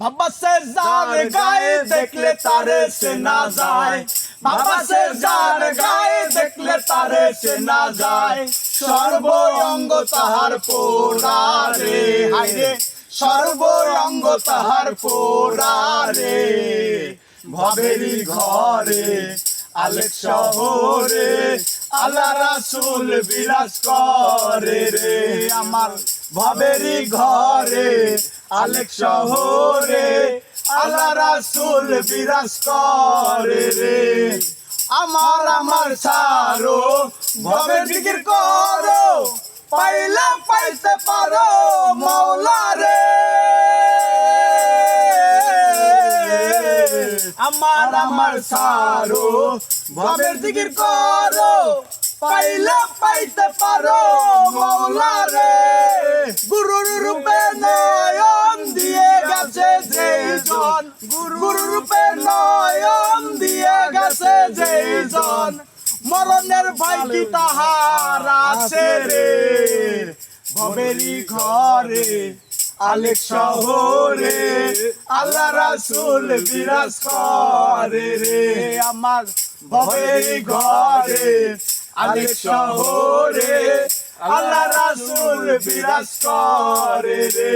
বাবা সে যার গায়ে দেখলে তারে চেনা যায়, বাবা সে যার গায়ে দেখলে তারে চেনা যায়, সর্ব অঙ্গ তাহার পোড়া রে, হায়রে সর্ব অঙ্গ তাহার পোড়া রে। ভবেরই ঘরে আলেক শহরে আল্লাহ রাসূল বিরাজ করে রে, আমার ভবেরই ঘরে আলেক শহরে আল্লাহ রাসূল বিরাজ করে রে। আমার ছাড়ো ভবের জিকির করো, পাইলে পাইতে পারো মওলা রে। আমার ছাড়ো ভবের জিকির করো, পাইলে পাইতে পারো মওলা রে। গুরুর রূপে নয়ন দিয়ে গেছে যেইজন, গুরুর রূপে নয়ন দিয়ে গেছে যেইজন, মরণের ভয় কি তাহার আছে রে। ভবেরই ঘরে আলেক শহরে আল্লাহ রাসূল বিরাজ করে রে, আমার ভবেরই ঘরে আলেক শহরে আল্লাহ রাসূল বিরাজ করে রে।